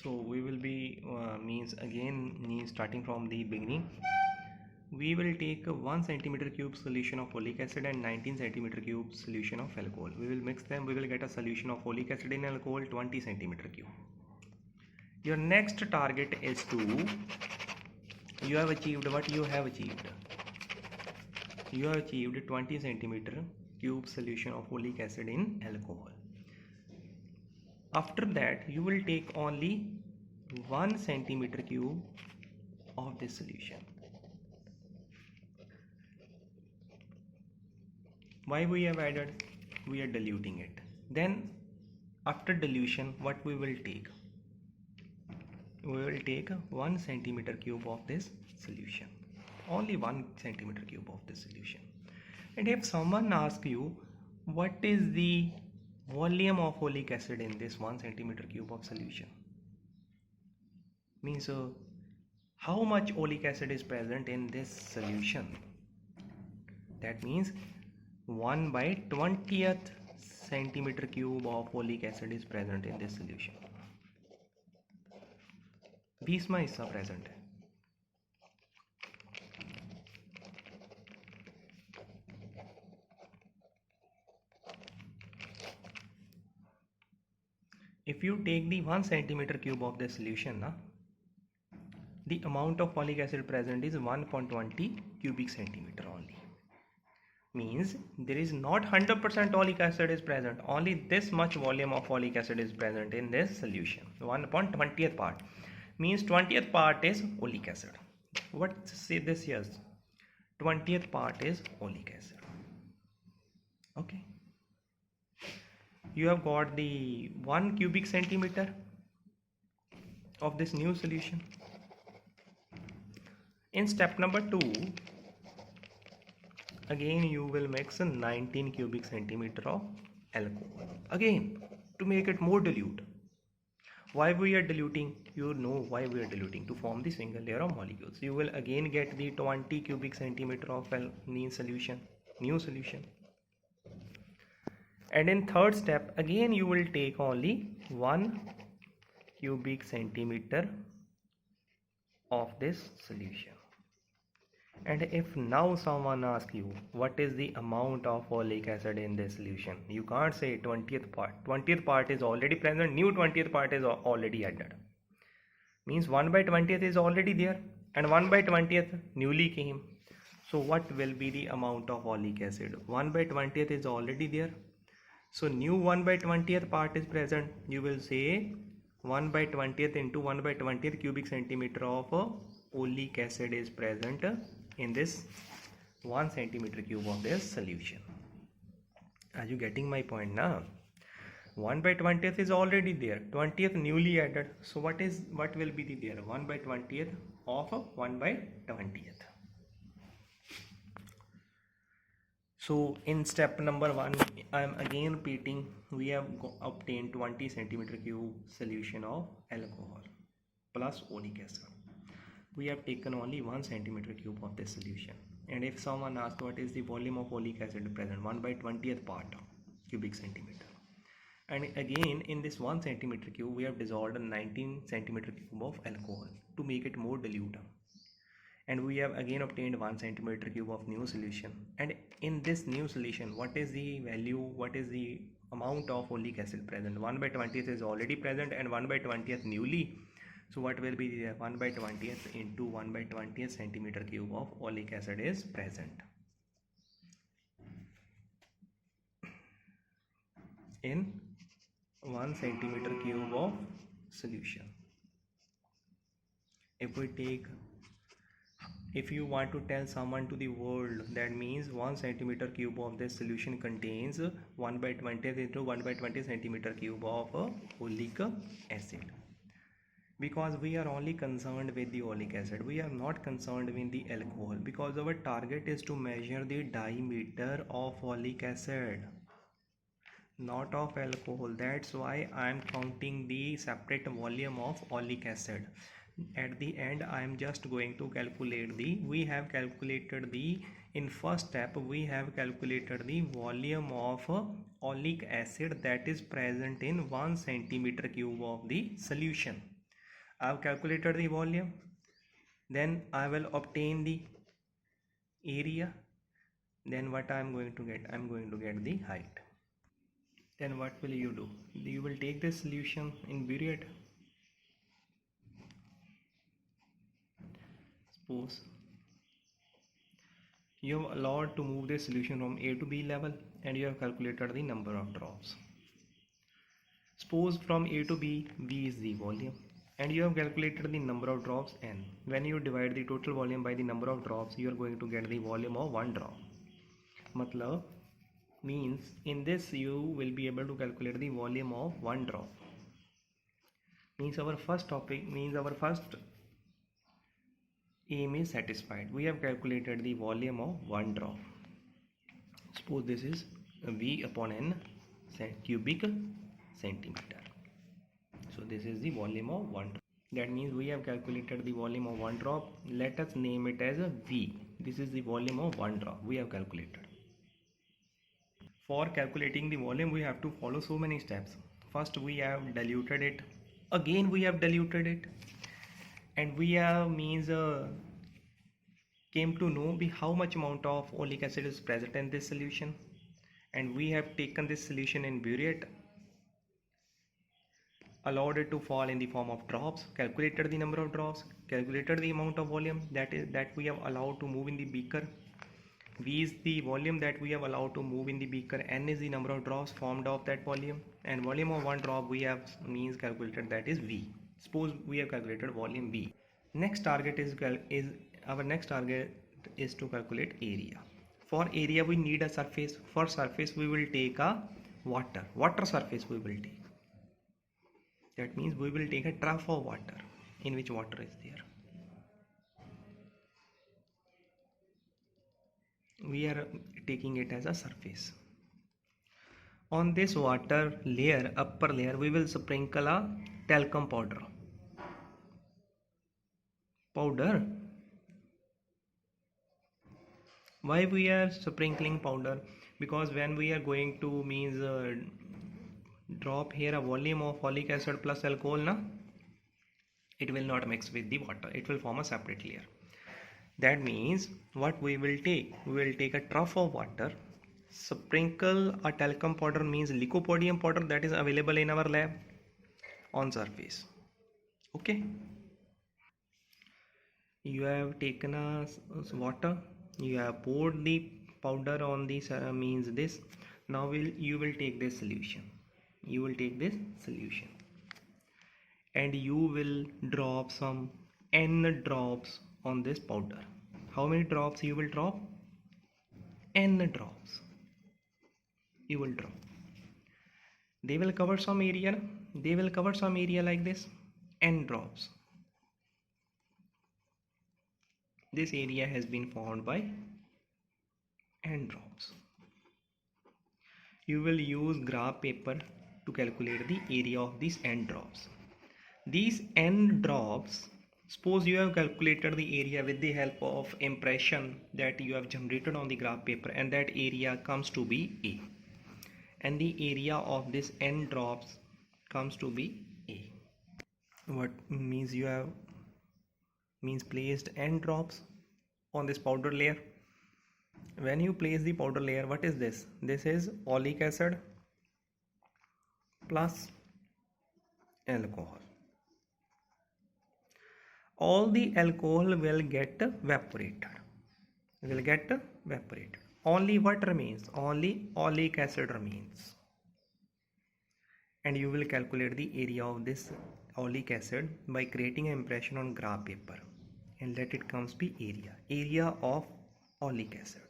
So we will be starting from the beginning. We will take a 1 centimeter cube solution of folic acid and 19 centimeter cube solution of alcohol. We will mix them. We will get a solution of folic acid in alcohol 20 centimeter cube. Your next target is to, you have achieved what you have achieved. You have achieved 20 centimeter cube solution of folic acid in alcohol. After that, you will take only 1 centimeter cube of this solution. Why we have added? We are diluting it. Then after dilution, what we will take? We will take 1 centimeter cube of this solution. Only 1 centimeter cube of this solution. And if someone asks you what is the volume of folic acid in this 1 centimeter cube of solution, means how much folic acid is present in this solution, that means 1 by 20th centimeter cube of folic acid is present in this solution. 20वां हिस्सा present है. If you take the 1 centimeter cube of the solution, the amount of folic acid present is 1.20 cubic centimeter only. Means there is not 100% folic acid is present. Only this much volume of folic acid is present in this solution. 1/20th part. Means 20th part is folic acid. What say this? Yes, 20th part is folic acid. Okay. You have got the 1 cubic centimeter of this new solution. In step number 2, again you will mix 19 cubic centimeter of alcohol. Again, to make it more dilute. Why we are diluting? You know why we are diluting, to form the single layer of molecules. You will again get the 20 cubic centimeter of new solution. And in third step, again you will take only 1 cubic centimeter of this solution. And if now someone asks you what is the amount of folic acid in this solution, you can't say 20th part. 20th part is already present, new 20th part is already added. Means 1 by 20th is already there and 1 by 20th newly came. So what will be the amount of folic acid? 1 by 20th is already there. So new 1 by 20th part is present. You will say 1 by 20th into 1 by 20th cubic centimeter of folic acid is present in this 1 centimeter cube of this solution. Are you getting my point now? 1 by 20th is already there, 20th newly added. So what will be the there? 1 by 20th of 1 by 20th. So in step number 1, I am again repeating, we have obtained 20 centimeter cube solution of alcohol plus folic acid. We have taken only 1 centimeter cube of this solution. And if someone asks what is the volume of folic acid present, 1 by 20th part cubic centimeter. And again in this 1 centimeter cube we have dissolved 19 centimeter cube of alcohol to make it more dilute. And we have again obtained 1 centimeter cube of new solution. And in this new solution, what is the value, what is the amount of folic acid present? 1 by 20th is already present and 1 by 20th newly. So what will be the 1 by 20th into 1 by 20th centimeter cube of folic acid is present in 1 centimeter cube of solution. If you want to tell someone to the world, that means 1 centimeter cube of this solution contains 1 by 20th into 1 by 20 centimeter cube of folic acid. Because we are only concerned with the folic acid, we are not concerned with the alcohol, because our target is to measure the diameter of folic acid, not of alcohol. That's why I am counting the separate volume of folic acid. At the end I am just going to calculate in first step we have calculated the volume of folic acid that is present in 1 centimeter cube of the solution. I've calculated the volume, then I will obtain the area, then what I'm going to get? I'm going to get the height. Then what will you do? You will take this solution in Buried. Suppose you have allowed to move this solution from A to B level and you have calculated the number of drops. Suppose from A to B, V is the volume and you have calculated the number of drops N. When you divide the total volume by the number of drops, you are going to get the volume of one drop. Matlab means in this you will be able to calculate the volume of one drop. Means our first topic, means our first aim is satisfied. We have calculated the volume of one drop. Suppose this is V upon N cubic centimeter. So this is the volume of one drop. That means we have calculated the volume of one drop. Let us name it as a V. This is the volume of one drop we have calculated. For calculating the volume we have to follow so many steps. First we have diluted it. Again we have diluted it. And we have came to know how much amount of oleic acid is present in this solution, and we have taken this solution in burette, allowed it to fall in the form of drops, calculated the number of drops, calculated the amount of volume that we have allowed to move in the beaker. V is the volume that we have allowed to move in the beaker, N is the number of drops formed of that volume, and volume of one drop we have calculated, that is V. Suppose we have calculated volume V. Next target is to calculate area. For area we need a surface. For surface we will take a water surface we will take. That means we will take a trough of water in which water is there. We are taking it as a surface. On this water layer, upper layer, we will sprinkle a talcum powder. Why we are sprinkling powder? Because when we are going to drop here a volume of folic acid plus alcohol, it will not mix with the water. It will form a separate layer. That means what we will take? We will take a trough of water, sprinkle a talcum powder, means lycopodium powder, that is available in our lab, on surface. Okay. You have taken a water, you have poured the powder on this this. Now you will take this solution. You will take this solution and you will drop some N drops on this powder. How many drops you will drop? N drops you will drop. They will cover some area. They will cover some area like this. N drops. This area has been formed by N drops. You will use graph paper to calculate the area of these N drops. These N drops, suppose you have calculated the area with the help of impression that you have generated on the graph paper, and that area comes to be A, and the area of this N drops comes to be A. What means you have placed N drops on this powder layer. When you place the powder layer, what is this? This is oleic acid plus alcohol. All the alcohol will get evaporated. Only what remains? Only oleic acid remains. And you will calculate the area of this oleic acid by creating an impression on graph paper, and let it comes be area of oleic acid.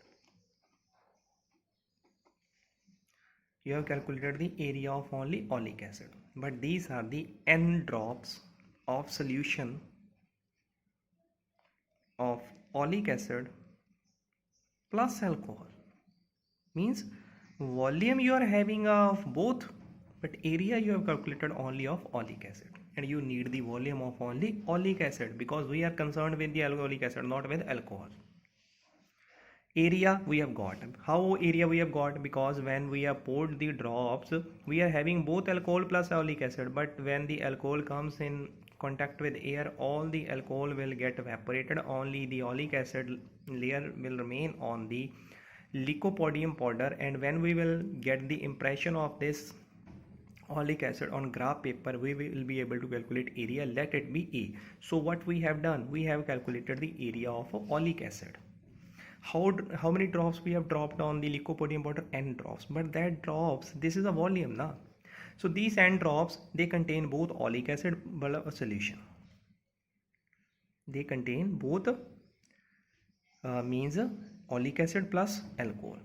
You have calculated the area of only oleic acid, but these are the N drops of solution of oleic acid plus alcohol. Means volume you are having of both, but area you have calculated only of oleic acid, and you need the volume of only oleic acid, because we are concerned with the oleic acid, not with alcohol. Area we have got. How area we have got? Because when we have poured the drops, we are having both alcohol plus oleic acid, but when the alcohol comes in contact with air, all the alcohol will get evaporated, only the oleic acid layer will remain on the lycopodium powder. And when we will get the impression of this oleic acid on graph paper, we will be able to calculate area, let it be A. So what we have done, we have calculated the area of oleic acid. How many drops we have dropped on the lycopodium powder? N drops. But that drops, this is a volume na. So these N drops, they contain both oleic acid solution. They contain both means oleic acid plus alcohol.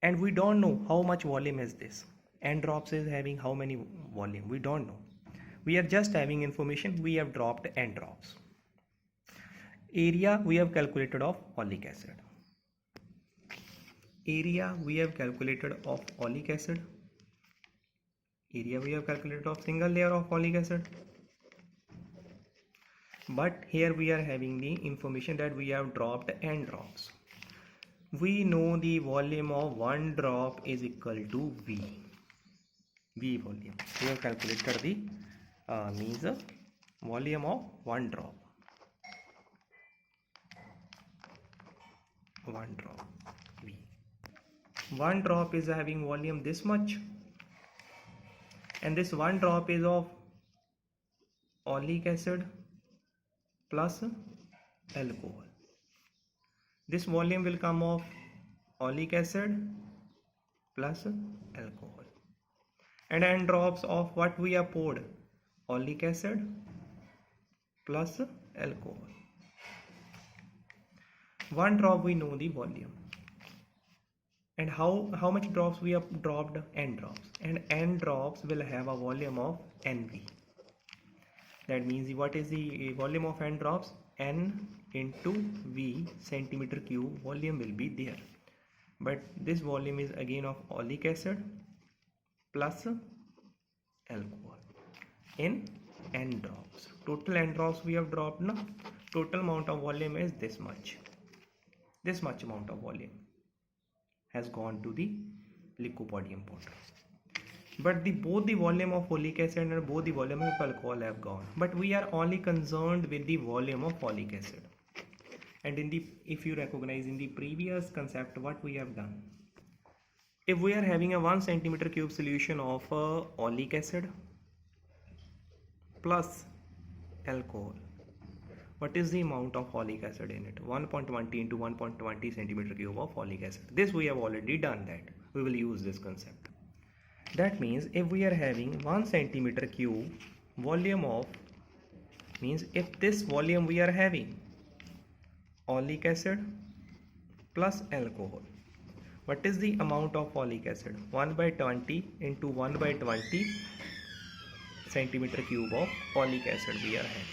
And we don't know how much volume is this. N drops is having how many volume? We don't know. We are just having information, we have dropped N drops. Area we have calculated of oleic acid. Area we have calculated of oleic acid. Area we have calculated of single layer of oleic acid. But here we are having the information that we have dropped N drops. We know the volume of one drop is equal to V. V volume. We have calculated the means volume of one drop. One drop V. One drop is having volume this much, and this one drop is of oleic acid plus alcohol. This volume will come of oleic acid plus alcohol, and N drops of what we have poured? Oleic acid plus alcohol. One drop we know the volume, and how much drops we have dropped? N drops, and N drops will have a volume of NV. That means what is the volume of N drops? N into V centimeter cube volume will be there, but this volume is again of oleic acid plus alcohol in N drops. Total N drops we have dropped now. Total amount of volume is this much. This much amount of volume has gone to the lycopodium powder. But both the volume of oleic acid and both the volume of alcohol have gone. But we are only concerned with the volume of oleic acid. And if you recognize in the previous concept what we have done, if we are having a 1 centimeter cube solution of oleic acid plus alcohol, what is the amount of oleic acid in it? 1.20 into 1.20 centimeter cube of oleic acid. This we have already done that. We will use this concept. That means if we are having 1 centimeter cube volume of, means if this volume we are having oleic acid plus alcohol, what is the amount of oleic acid? 1/20 into 1/20 centimeter cube of oleic acid we are having.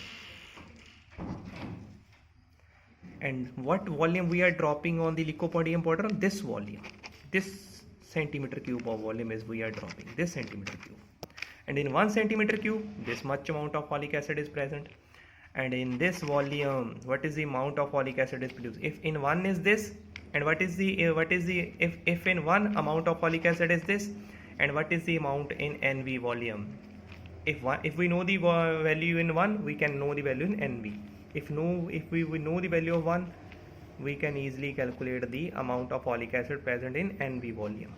And what volume we are dropping on the lycopodium powder? This volume. This centimeter cube of volume is we are dropping. This centimeter cube. And in 1 centimeter cube, this much amount of oleic acid is present. And in this volume, what is the amount of oleic acid is produced? If in one is this, and if in one amount of oleic acid is this, and what is the amount in NV volume? If we know the value in 1, we can know the value in NV. If we know the value of 1, we can easily calculate the amount of oleic acid present in NV volume.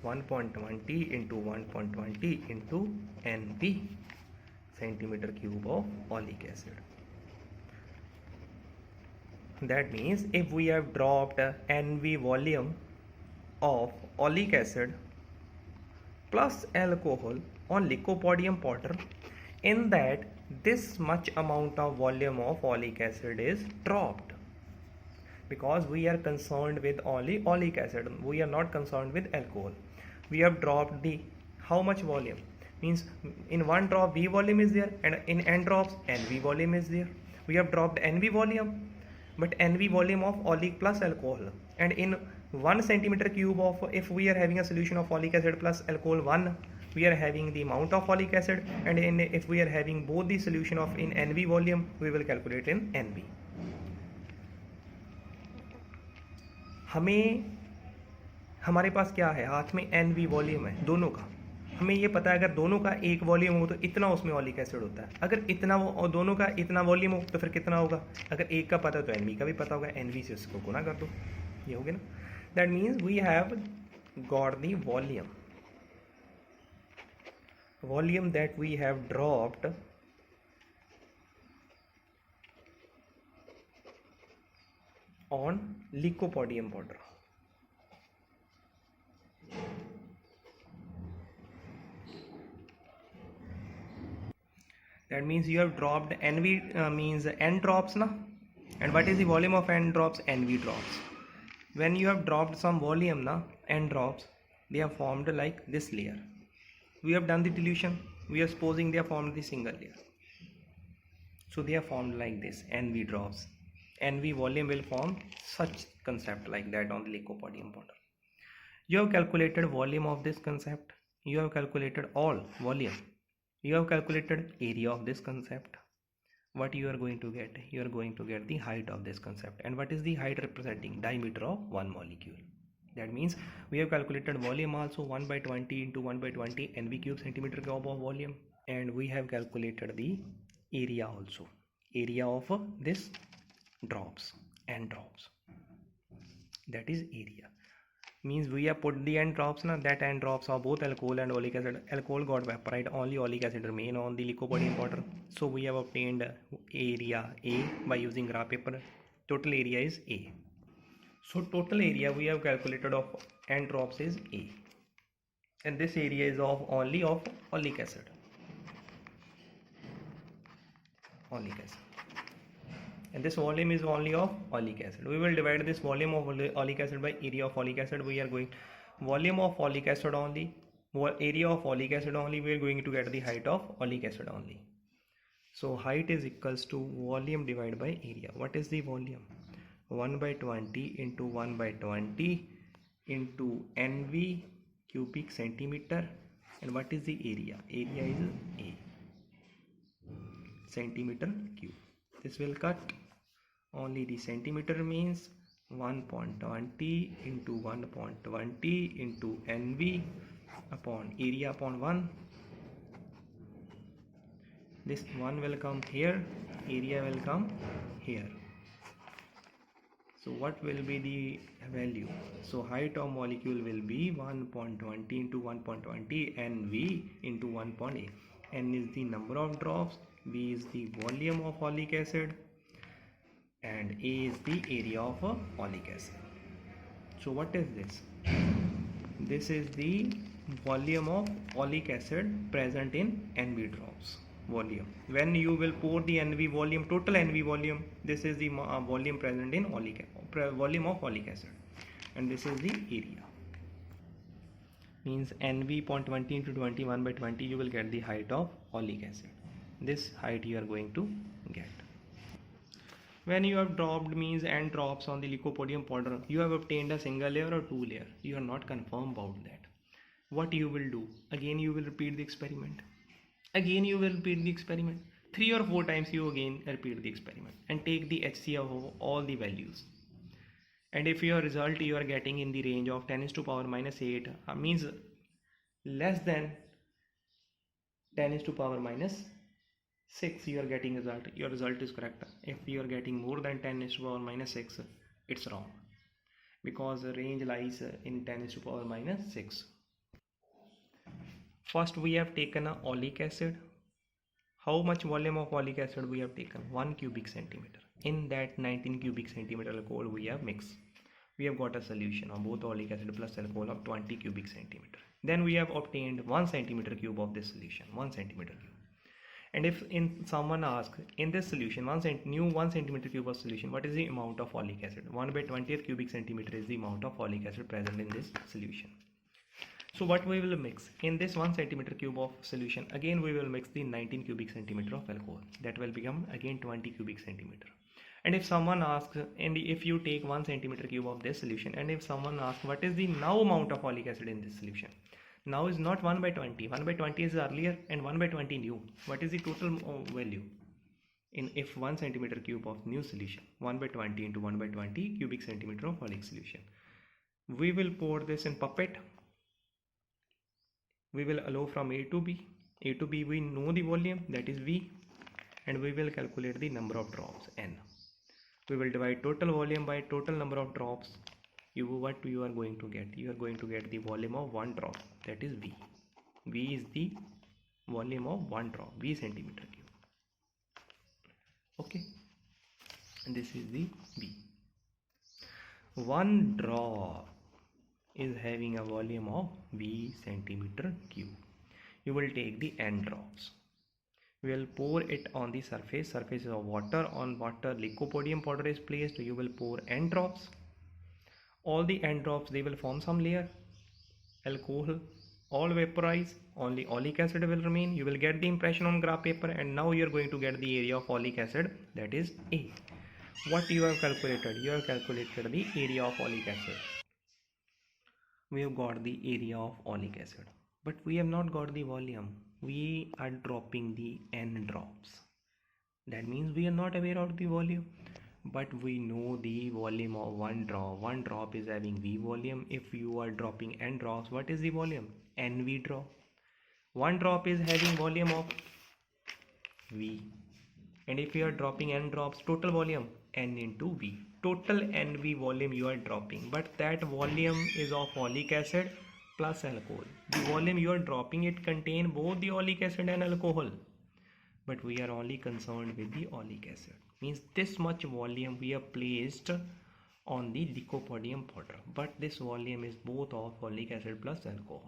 1.20 into 1.20 into NV centimeter cube of oleic acid. That means if we have dropped NV volume of oleic acid plus alcohol on lycopodium powder, in that this much amount of volume of oleic acid is dropped, because we are concerned with only oleic acid, we are not concerned with alcohol. We have dropped the how much volume? Means in one drop V volume is there, and in N drops NV volume is there. We have dropped NV volume, but NV volume of oleic plus alcohol. And in 1 centimeter cube of, if we are having a solution of oleic acid plus alcohol 1, we are having the amount of oleic acid, and if we are having both the solution of in NV volume, we will calculate in NV. हमारे पास क्या है? हाथ में NV volume है दोनों का, हमें ये पता है अगर दोनों का एक वॉल्यूम हो तो इतना उसमें ऑलिक एसिड होता है, अगर इतना वो और दोनों का इतना वॉल्यूम हो तो फिर कितना होगा, अगर एक का पता है तो एनवी का भी पता होगा, एनवी से उसको गुना कर दो, ये हो गया ना। That means we have got the volume that we have dropped on lycopodium powder. That means you have dropped NV means N drops na, and what is the volume of N drops? NV drops. When you have dropped some volume na, N drops, they have formed like this layer. We have done the dilution. We are supposing they have formed the single layer. So they are formed like this, NV drops. NV volume will form such concept like that on the lycopodium powder. You have calculated volume of this concept. You have calculated all volume. You have calculated area of this concept. What you are going to get? You are going to get the height of this concept. And what is the height representing? Diameter of one molecule. That means we have calculated volume also, 1 by 20 into 1 by 20 NV cube centimeter cube of volume. And we have calculated the area also. Area of this drops, N drops. That is area. Means we have put the N drops na, that N drops of both alcohol and oleic acid. Alcohol got evaporated, only oleic acid remain on the lycopodium powder. So we have obtained area A by using graph paper. Total area is A. So total area we have calculated of N drops is A, and this area is of only of oleic acid. And this volume is only of oleic acid. We will divide this volume of oleic acid by area of oleic acid. We are going volume of oleic acid only, area of oleic acid only. We are going to get the height of oleic acid only. So height is equals to volume divided by area. What is the volume? 1 by 20 into 1 by 20 into NV cubic centimeter. And what is the area? Area is A, centimeter cube. This will cut. Only the centimeter means 1.20 into 1.20 into NV upon area upon 1. This 1 will come here, area will come here. So what will be the value? So height of molecule will be 1.20 into 1.20 NV into 1.8. N is the number of drops, V is the volume of oleic acid, and A is the area of oleic acid. So what is this? This is the volume of oleic acid present in NV drops volume. When you will pour the NV volume, total NV volume, this is the volume present in volume of oleic acid, and this is the area. Means NV 0.20 into 21 by 20, you will get the height of oleic acid. This height you are going to get. When you have dropped means N drops on the lycopodium powder, you have obtained a single layer or two layer. You are not confirmed about that. What you will do? Again you will repeat the experiment. Again you will repeat the experiment. 3 or 4 times you again repeat the experiment and take the HCF of all the values. And if your result you are getting in the range of 10 is to power minus 8 means less than 10 is to power minus 6 you are getting result, your result is correct. If you are getting more than 10 is to power minus 6, it's wrong, because the range lies in 10 is to power minus 6. First we have taken a oleic acid. How much volume of oleic acid we have taken? 1 cubic centimeter. In that 19 cubic centimeter alcohol we have mixed. We have got a solution of both oleic acid plus alcohol of 20 cubic centimeter. Then we have obtained 1 centimeter cube of this solution, 1 centimeter cube. And if someone asks in this solution 1 centimeter cube of solution, what is the amount of oleic acid? 1 by 20th cubic centimeter is the amount of oleic acid present in this solution. So what we will mix in this 1 centimeter cube of solution? Again we will mix the 19 cubic centimeter of alcohol. That will become again 20 cubic centimeter. And if someone asks, and if you take 1 centimeter cube of this solution, and if someone asks what is the now amount of oleic acid in this solution? Now is not 1 by 20. 1 by 20 is earlier and 1 by 20 new. What is the total value? In if 1 centimeter cube of new solution, 1 by 20 into 1 by 20 cubic centimeter of oleic solution. We will pour this in puppet. we will allow from A to B. A to B we know the volume, that is V, and we will calculate the number of drops, N. We will divide total volume by total number of drops. What you are going to get? You are going to get the volume of one drop, that is V. V is the volume of one drop, V centimeter cube. Okay, and this is the V. One drop is having a volume of V centimeter cube. You will take the N drops. We will pour it on the surface. Surface of water. On water, lycopodium powder is placed. You will pour N drops. All the N drops, they will form some layer. Alcohol all vaporize. Only oleic acid will remain. You will get the impression on graph paper, and now you are going to get the area of oleic acid, that is A. What you have calculated? You have calculated the area of oleic acid. We have got the area of oleic acid, but we have not got the volume. We are dropping the N drops. That means we are not aware of the volume, but we know the volume of one drop. One drop is having V volume. If you are dropping N drops, what is the volume? NV drop. One drop is having volume of V, and if you are dropping N drops, total volume N into V. Total NV volume you are dropping, but that volume is of oleic acid plus alcohol. The volume you are dropping, it contain both the oleic acid and alcohol, but we are only concerned with the oleic acid. Means this much volume we have placed on the lycopodium powder, but this volume is both of oleic acid plus alcohol.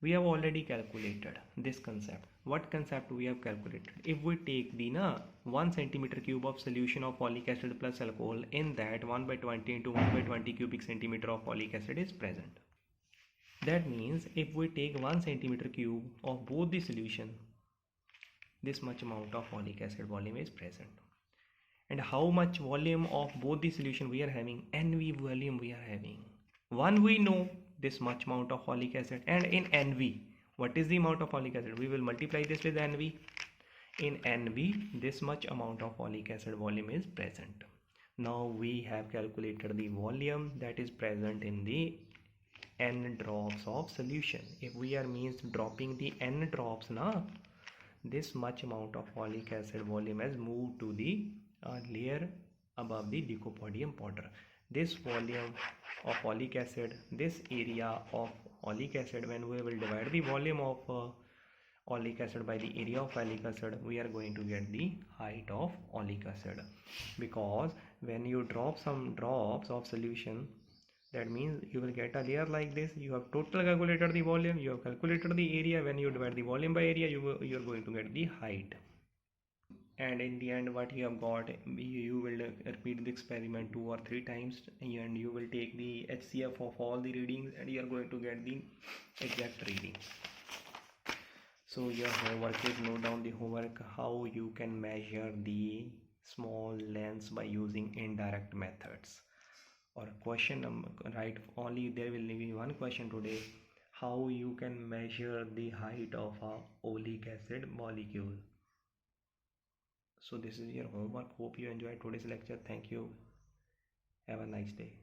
We have already calculated this concept. What concept we have calculated? If we take the 1 centimeter cube of solution of oleic acid plus alcohol, in that 1 by 20 into 1 by 20 cubic centimeter of oleic acid is present. That means if we take 1 centimeter cube of both the solution, this much amount of oleic acid volume is present. And how much volume of both the solution we are having? NV volume we are having. One we know, this much amount of oleic acid, and in NV, what is the amount of oleic acid? We will multiply this with NV. In NV, this much amount of oleic acid volume is present. Now we have calculated the volume that is present in the N drops of solution. If we are means dropping the N drops, this much amount of oleic acid volume has moved to the layer above the lycopodium powder. This volume of oleic acid, this area of oleic acid, when we will divide the volume of oleic acid by the area of oleic acid, we are going to get the height of oleic acid. Because when you drop some drops of solution, that means you will get a layer like this. You have total calculated the volume, you have calculated the area. When you divide the volume by area, you are going to get the height. And in the end, what you have got, you will repeat the experiment 2 or 3 times, and you will take the HCF of all the readings, and you are going to get the exact reading. So your homework is, note down the homework, how you can measure the small lengths by using indirect methods. Or question right, only there will be one question today, how you can measure the height of a oleic acid molecule. So this is your homework. Hope you enjoyed today's lecture. Thank you. Have a nice day.